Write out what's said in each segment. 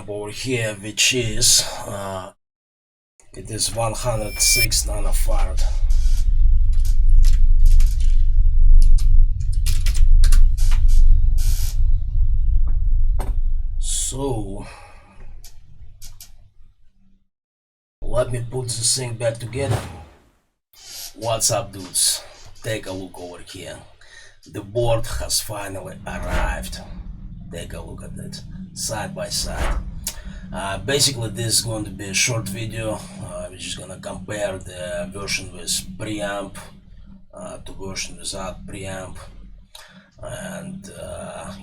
preamp over here, which is it is 106 nanofarad. So let me put this thing back together. What's up, dudes? Take a look over here. The board has finally arrived. Take a look at it side by side. Basically, this is going to be a short video. We're just gonna compare the version with preamp to version without preamp, and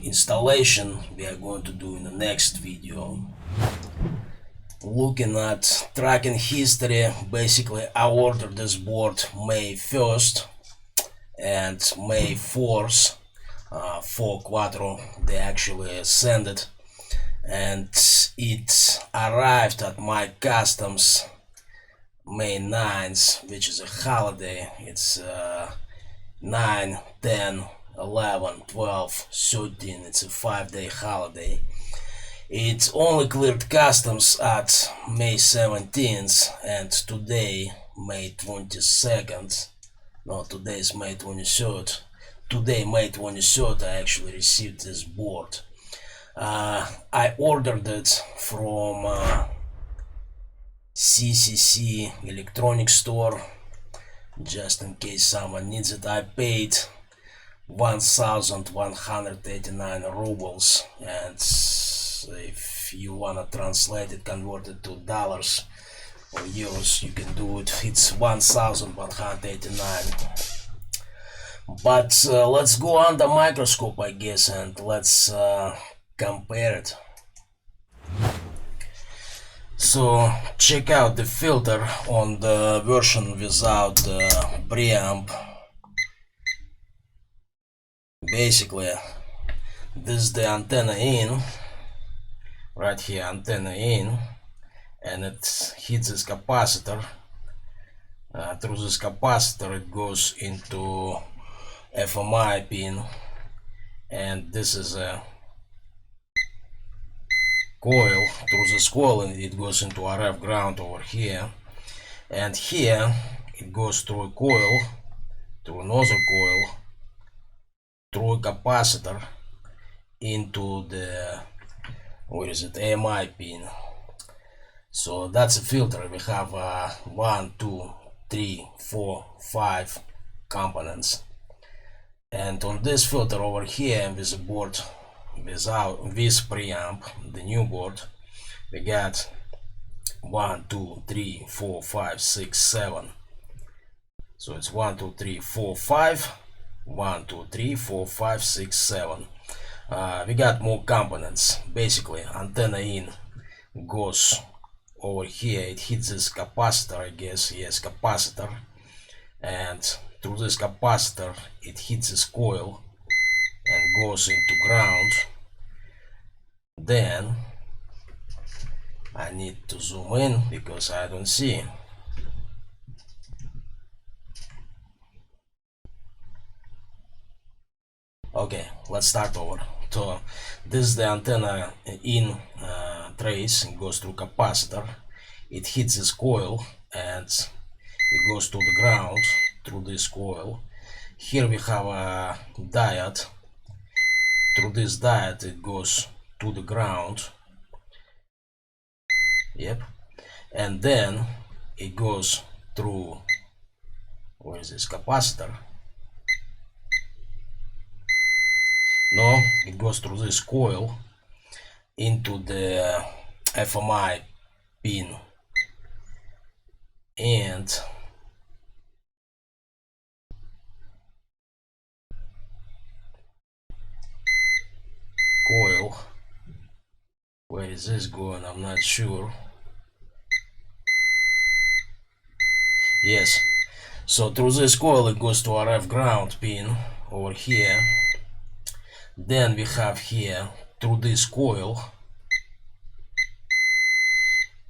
installation we are going to do in the next video. Looking at tracking history, basically I ordered this board May 1st and May 4th for Quattro. They actually sent it, and it arrived at my customs May 9th, which is a holiday. It's 9, 10, 11, 12, 13. It's a 5-day holiday. It only cleared customs at May 17th, and today, May 22nd, no, today is May 23rd. Today, May 23rd, I actually received this board. I ordered it from CCC electronics store, just in case someone needs it. I paid 1,189 rubles, and if you wanna translate it, convert it to dollars or euros, you can do it. It's 1,189. But let's go under microscope, I guess, and let's compare it. So check out the filter on the version without preamp. Basically, this is the antenna in, right here, antenna in, and it hits this capacitor. Through this capacitor it goes into FMI pin, and this is a coil. Through this coil it goes into RF ground over here, and here it goes through a coil, through another coil, through a capacitor into the, where is it, AMI pin. So that's a filter. We have 1, 2, 3, 4, 5 components, and on this filter over here with the board without preamp, the new board, we got 1, 2, 3, 4, 5, 6, 7. So it's 1, 2, 3, 4, 5, 1, 2, 3, 4, 5, 6, 7. We got more components. Basically, antenna in goes over here, it hits this capacitor, I guess, yes, capacitor, and through this capacitor it hits this coil and goes into ground. Then I need to zoom in because I don't see. Okay, let's start over. So this is the antenna in trace. It goes through capacitor, it hits this coil, and it goes to the ground through this coil. Here we have a diode. Through this diode it goes to the ground. Yep. And then it goes through, where is this capacitor? No, it goes through this coil into the FMI pin, and coil, where is this going? I'm not sure. Yes, so through this coil it goes to RF ground pin over here. Then we have here, through this coil,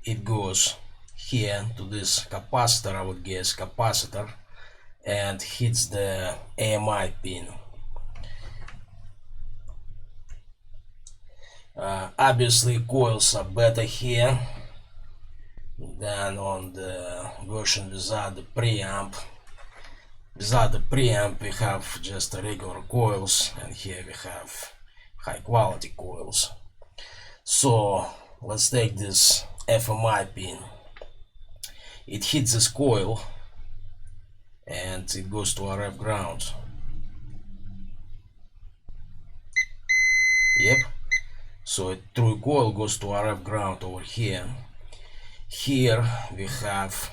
it goes here to this capacitor, I would guess, capacitor, and hits the AMI pin. obviously coils are better here than on the version without the preamp. Without the preamp we have just regular coils, and here we have high quality coils. So let's take this FMI pin. It hits this coil and it goes to RF ground. Yep. So it through coil goes to RF ground over here. Here we have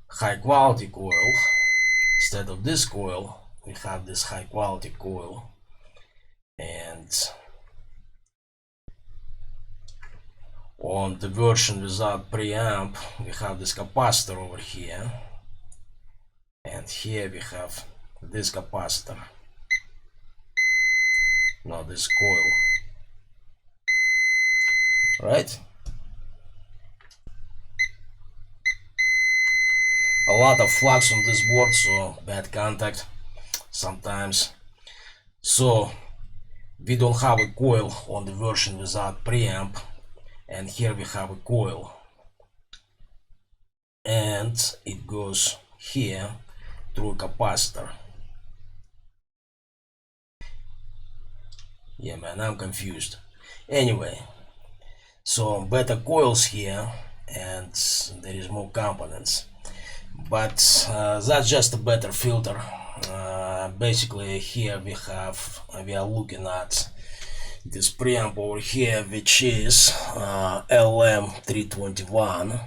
high quality coil. Instead of this coil, we have this high quality coil. And on the version without preamp, we have this capacitor over here. And here we have this capacitor. Now this coil. Right? A lot of flux on this board, so bad contact sometimes. So we don't have a coil on the version without preamp, and here we have a coil, and it goes here through a capacitor. Yeah man, I'm confused. Anyway, so better coils here, and there is more components, but that's just a better filter. Basically here we are looking at this preamp over here, which is LM321.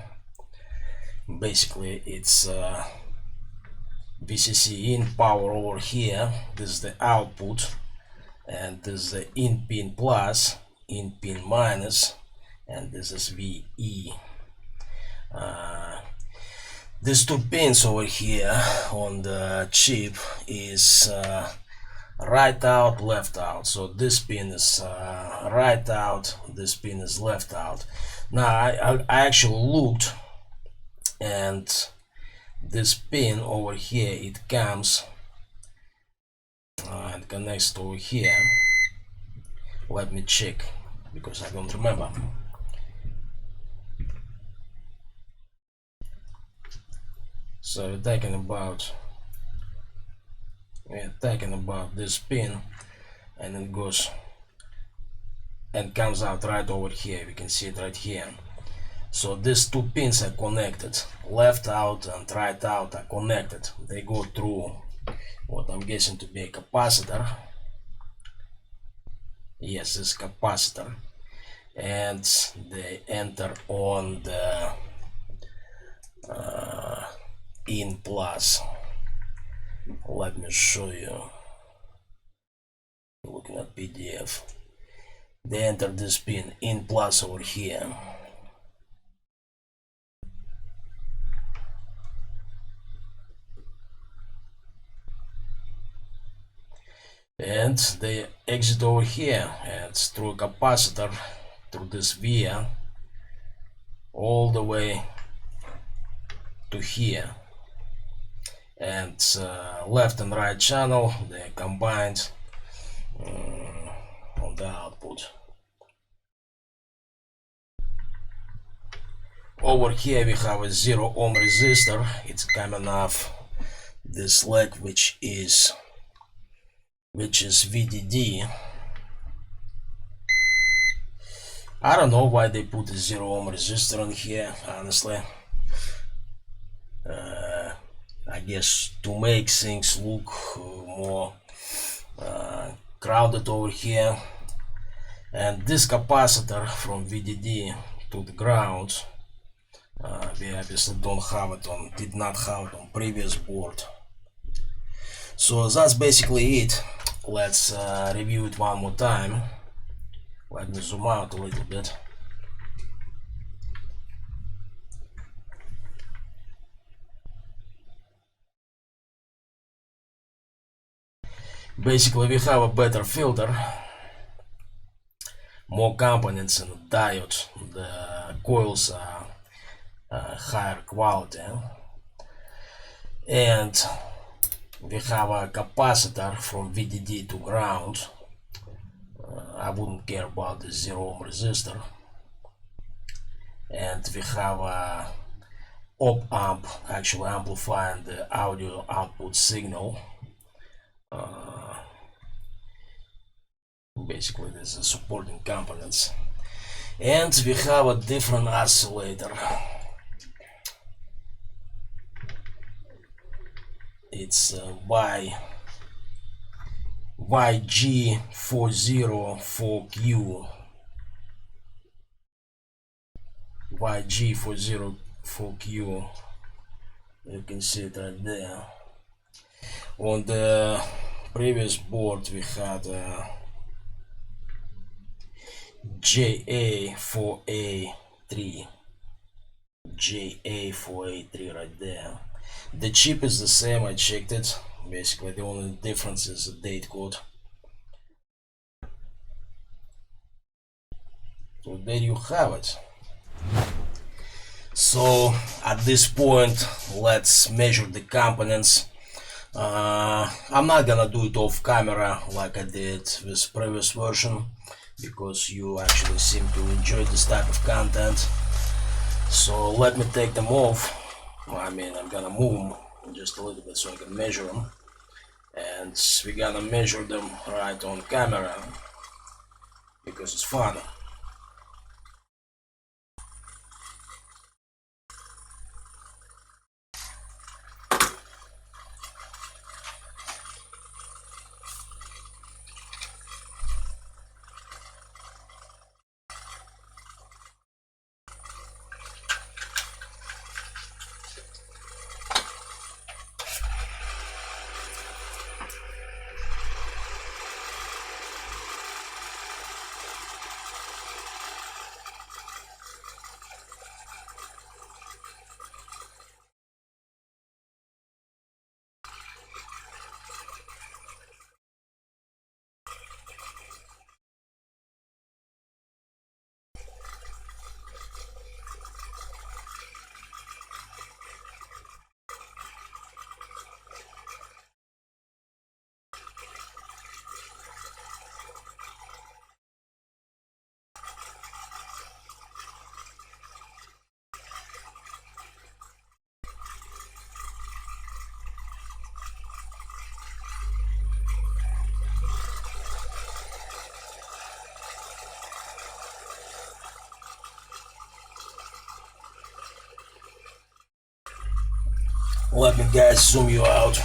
Basically it's VCC in power over here. This is the output, and this is the in pin plus, in pin minus, and this is VE. These two pins over here on the chip is right out, left out. So this pin is right out, this pin is left out. Now I actually looked, and this pin over here, it comes and connects to over here. Let me check because I don't remember. So we're talking about this pin, and it goes and comes out right over here. We can see it right here. So these two pins are connected. Left out and right out are connected. They go through what I'm guessing to be a capacitor. Yes, this capacitor, and they enter on the in plus. Let me show you. Looking at PDF, they enter this pin in plus over here, and they exit over here, and through a capacitor, through this via, all the way to here. And left and right channel, they are combined on the output. Over here we have a 0 ohm resistor. It's coming off this leg, which is VDD. I don't know why they put a 0 ohm resistor on here, honestly. I guess to make things look more crowded over here. And this capacitor from VDD to the ground, we obviously don't have it on, did not have it on previous board. So that's basically it. Let's review it one more time. Let me zoom out a little bit. Basically we have a better filter, more components in the diode, the coils are higher quality, and we have a capacitor from VDD to ground. I wouldn't care about the 0 ohm resistor. And we have a op amp actually amplifying the audio output signal. Basically, this is supporting components. And we have a different oscillator. It's YG404Q. YG404Q. You can see it right there. On the previous board we had JA4A3. JA4A3 right there. The chip is the same, I checked it. Basically the only difference is the date code. So there you have it. So at this point let's measure the components. I'm not gonna do it off camera like I did with previous version, because you actually seem to enjoy this type of content. So let me take them off. I'm gonna move them just a little bit so I can measure them, and we're gonna measure them right on camera because it's fun. Let me guys zoom you out.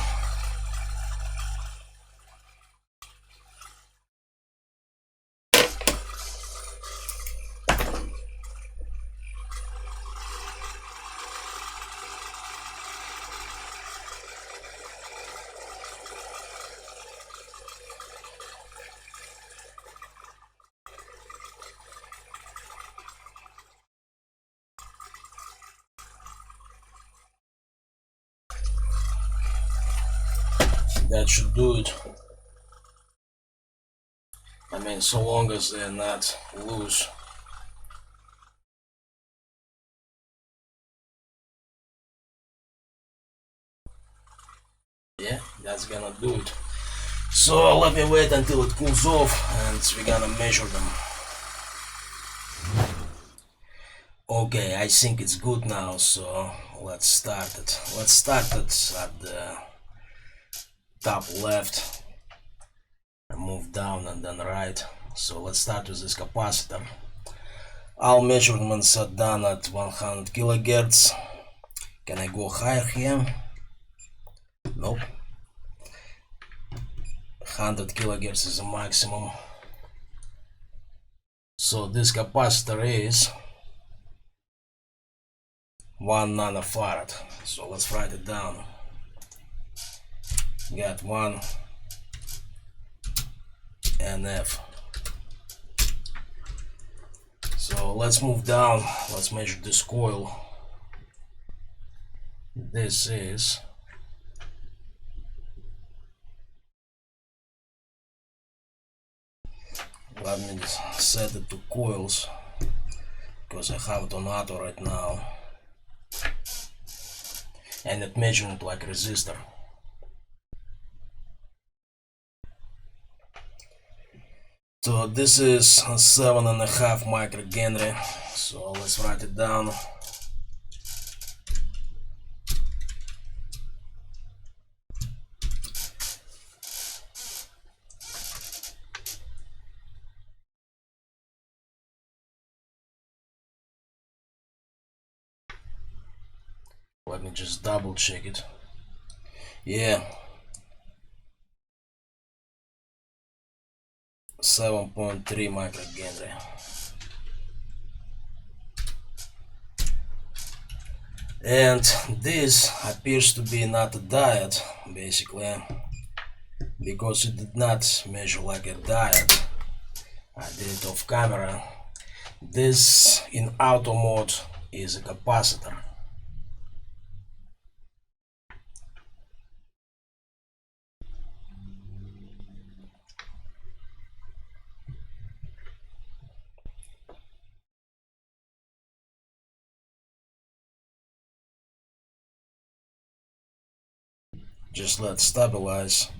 That should do it. So long as they're not loose. Yeah, that's gonna do it. So let me wait until it cools off and we're gonna measure them. Okay, I think it's good now, so let's start it. Let's start it at the top left and move down and then right. So let's start with this capacitor. All measurements are done at 100 kilohertz. Can I go higher here? Nope. 100 kilohertz is the maximum. So this capacitor is 1 nanofarad. So let's write it down. Got 1 NF. So let's move down. Let's measure this coil. This is let me set it to coils because I have it on auto right now, and it measuring it like resistor. So this is 7.5 microhenry. So let's write it down. Let me just double check it. Yeah, 7.3 microhenry. And this appears to be not a diode, basically, because it did not measure like a diode. I did it off camera. This in auto mode is a capacitor. Just let's stabilize.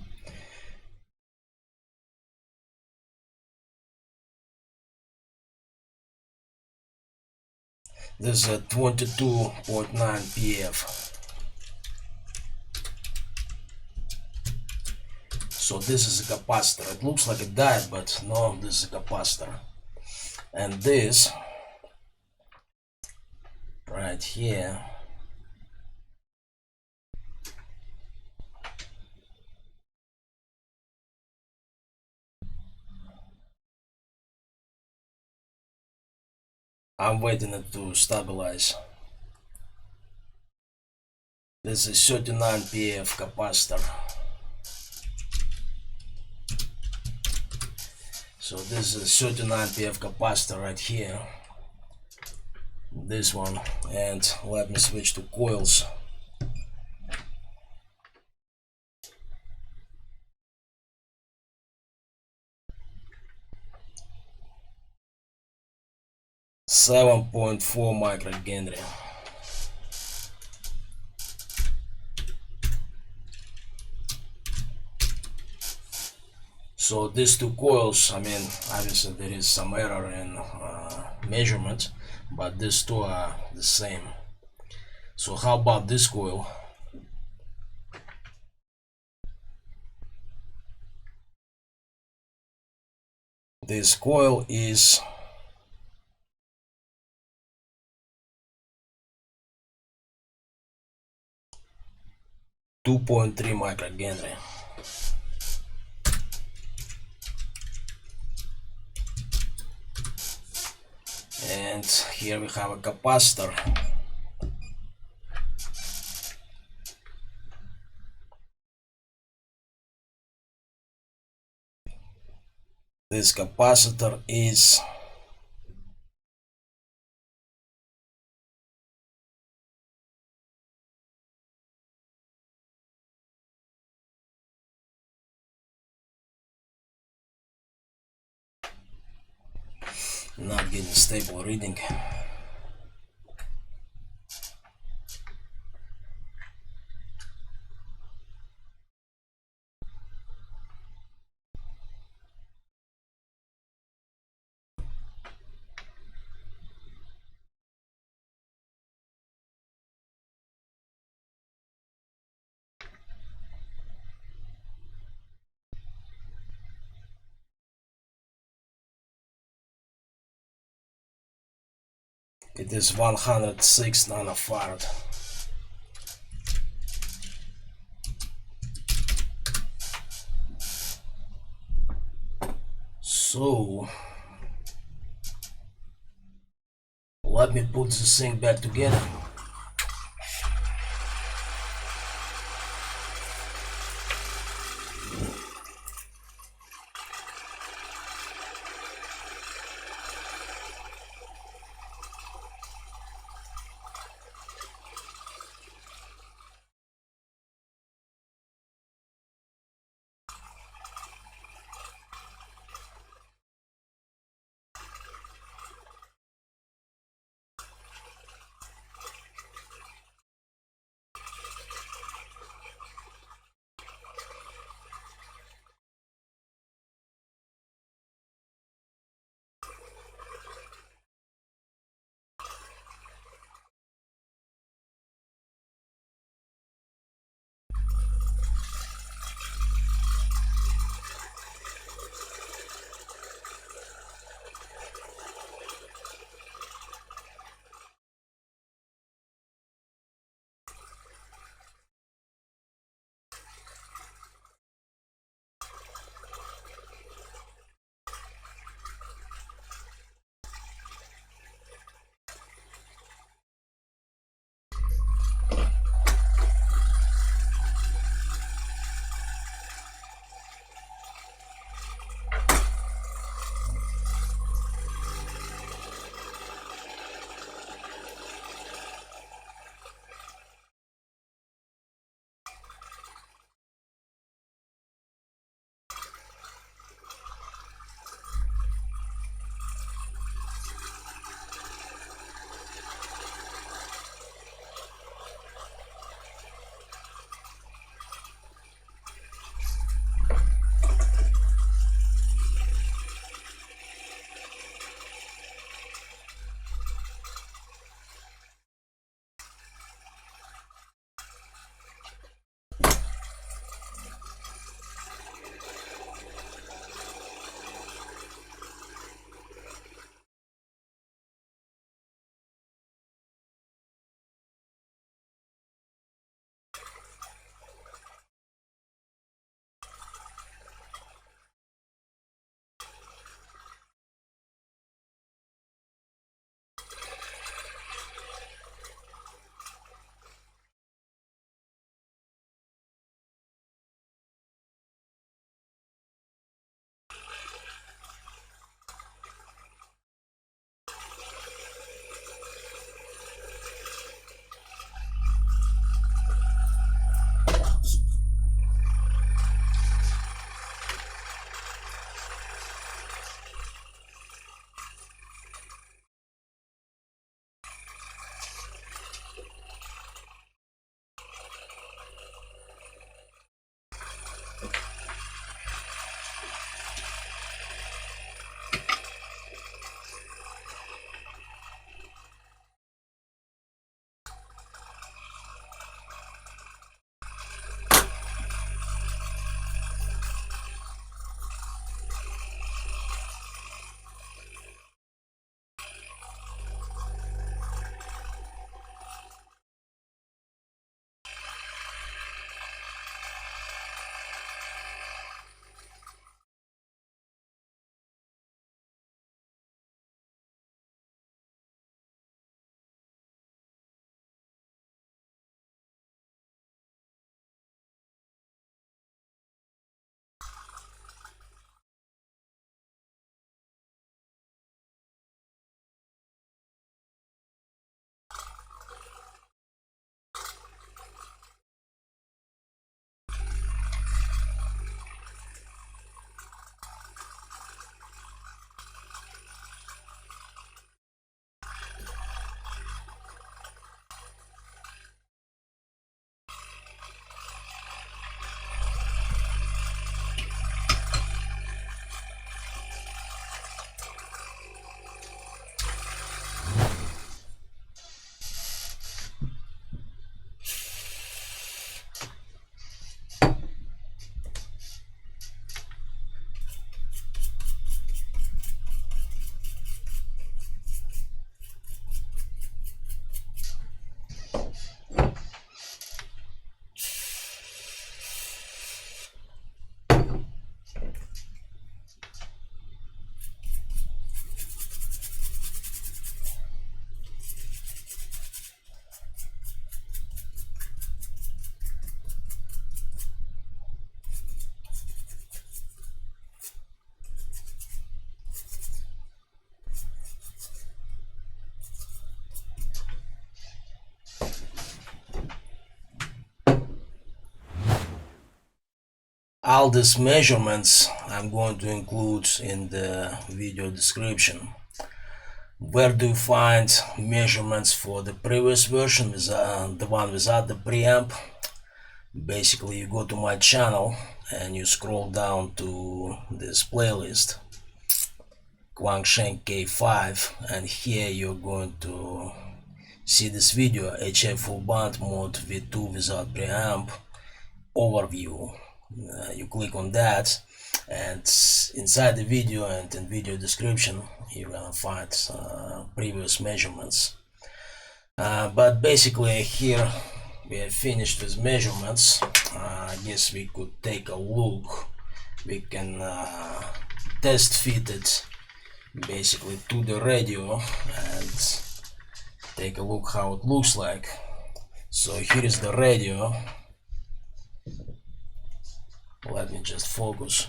This is a 22.9 PF. So this is a capacitor. It looks like a diode, but no, this is a capacitor. And this right here I'm waiting it to stabilize. This is 39 PF capacitor. So this is 39 PF capacitor right here. This one. And let me switch to coils. .4 microhenry. So these two coils, I mean, obviously there is some error in measurement, but these two are the same. So how about this coil? This coil is 2.3 microhenry. And here we have a capacitor. This capacitor is 'Not getting stable reading. It is 106 nanofarad. So let me put this thing back together. All these measurements I'm going to include in the video description. Where do you find measurements for the previous version, the one without the preamp? Basically, you go to my channel and you scroll down to this playlist, Quansheng K5, and here you're going to see this video, HF full band mode V2 without preamp overview. You click on that, and inside the video and in video description you're gonna find previous measurements. But basically here we have finished with measurements. I guess we could take a look. We can test fit it basically to the radio and take a look how it looks like. So here is the radio. Let me just focus.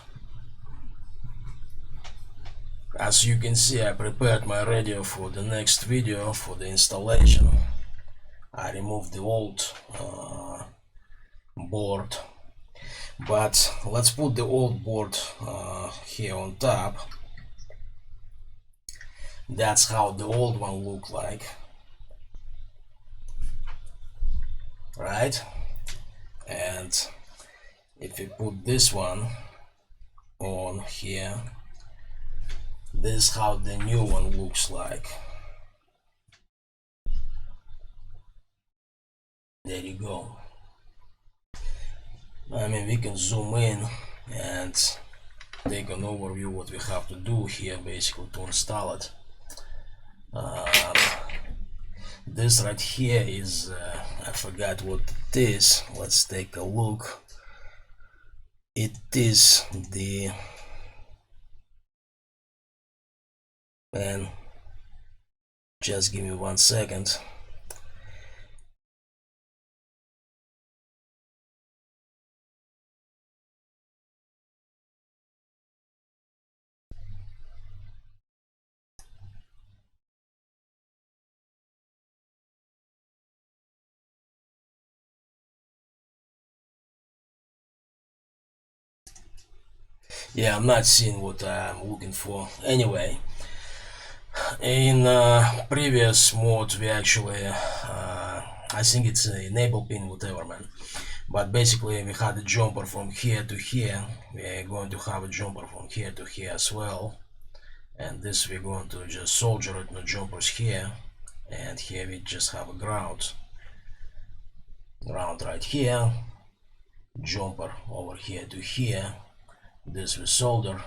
As you can see, I prepared my radio for the next video for the installation. I removed the old board, but let's put the old board here on top. That's how the old one looked like, right? And if you put this one on here, this is how the new one looks like. There you go. I mean, we can zoom in and take an overview what we have to do here basically to install it. This right here is I forgot what it is. Let's take a look. It is the, and just give me 1 second. Yeah, I'm not seeing what I'm looking for. Anyway, in previous mode we actually I think it's enable pin, whatever, man, but basically we had a jumper from here to here. We're going to have a jumper from here to here as well, and this we're going to just solder it. No jumpers here, and here we just have a ground right here, jumper over here to here. This we solder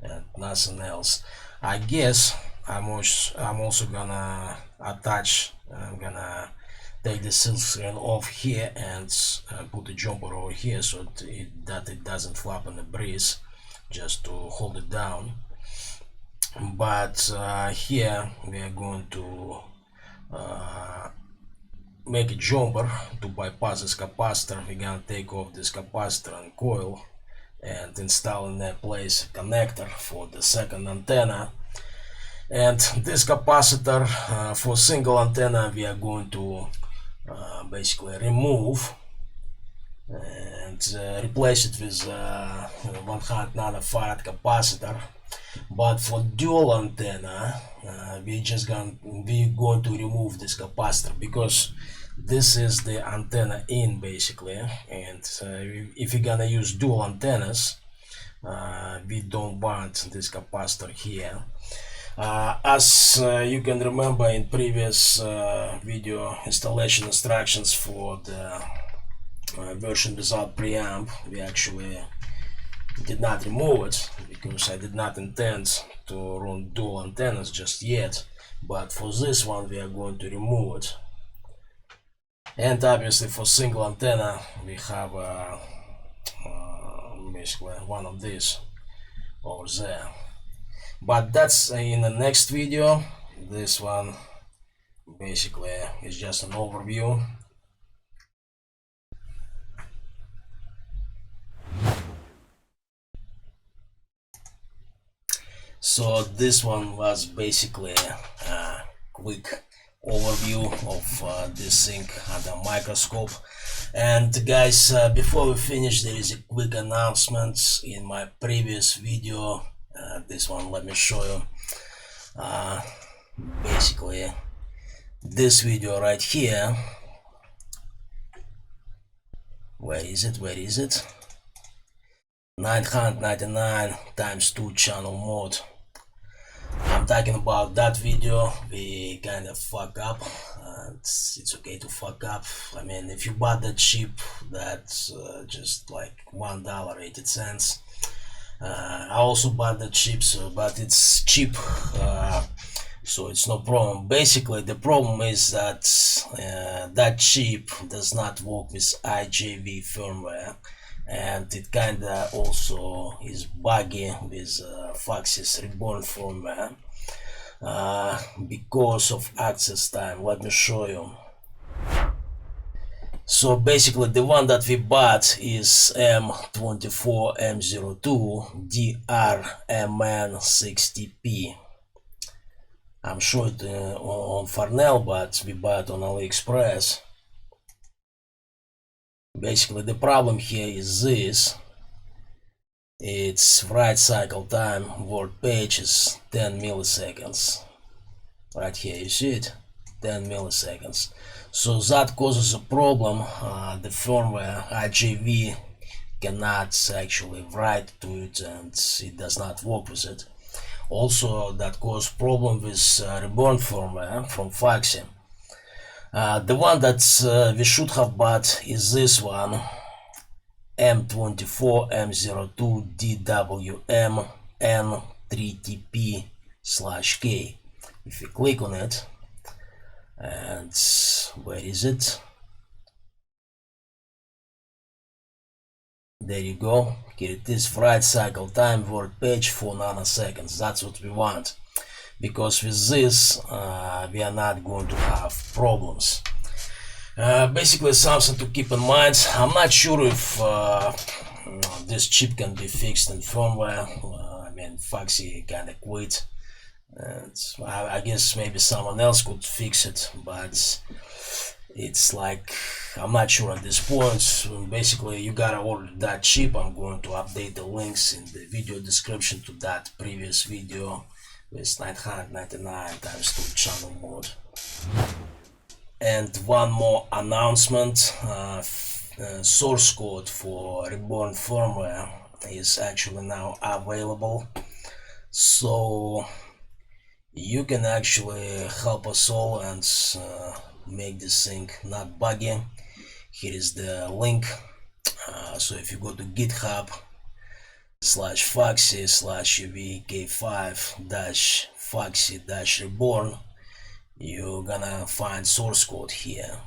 and nothing else. I guess I'm also gonna attach, I'm gonna take the silk screen off here and put the jumper over here so that it doesn't flap in the breeze, just to hold it down. But here we are going to make a jumper to bypass this capacitor. We're gonna take off this capacitor and coil and install in that place a connector for the second antenna. And this capacitor for single antenna we are going to basically remove and replace it with 100 nanofarad capacitor. But for dual antenna we're going to remove this capacitor, because this is the antenna in basically, and if you're gonna use dual antennas we don't want this capacitor here. As you can remember in previous video installation instructions for the version without preamp, we actually did not remove it because I did not intend to run dual antennas just yet, but for this one we are going to remove it. And obviously for single antenna we have basically one of these over there, but that's in the next video. This one basically is just an overview. So this one was basically a quick overview of this thing under microscope. And guys, before we finish, there is a quick announcement. In my previous video, this one, let me show you. Basically this video right here, where is it, 999 times 2 channel mode. I'm talking about that video. We kind of fuck up. It's okay to fuck up. I mean, if you bought that cheap, that's just like $1.80. I also bought that cheap, but it's cheap, so it's no problem. Basically, the problem is that that chip does not work with IJV firmware, and it kinda also is buggy with Foxy's Reborn firmware because of access time. Let me show you. So basically, the one that we bought is M24M02 DRMN60P. I'm sure it on Farnell, but we bought on AliExpress. Basically, the problem here is this. Its write cycle time word page is 10 milliseconds. Right here, you see it? 10 milliseconds. So that causes a problem. The firmware IJV cannot actually write to it, and it does not work with it. Also, that caused problem with Reborn firmware from Foxy. The one that we should have bought is this one, M24M02 DWM N3TP/K. If you click on it, and where is it? There you go. Here it is, write cycle time word page 4 nanoseconds. That's what we want, because with this we are not going to have problems. Basically, something to keep in mind. I'm not sure if this chip can be fixed in firmware. I mean, Foxy kind of quit. I guess maybe someone else could fix it, but it's like, I'm not sure at this point. So basically, you gotta order that chip. I'm going to update the links in the video description to that previous video with 999 times 2 channel mode. And one more announcement. Source code for Reborn firmware is actually now available, so you can actually help us all and make this thing not buggy. Here is the link. So if you go to github/foxy/UV-K5-foxy-reborn, you're gonna find source code here.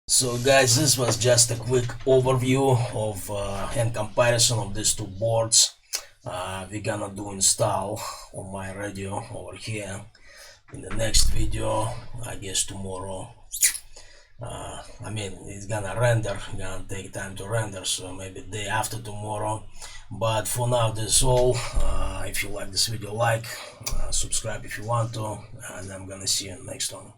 So guys, this was just a quick overview of and comparison of these two boards. We're gonna do install on my radio over here in the next video, I guess tomorrow. I mean, it's gonna render, gonna take time to render, so maybe day after tomorrow. But for now, that's all. If you like this video, like, subscribe if you want to, and I'm gonna see you in the next one.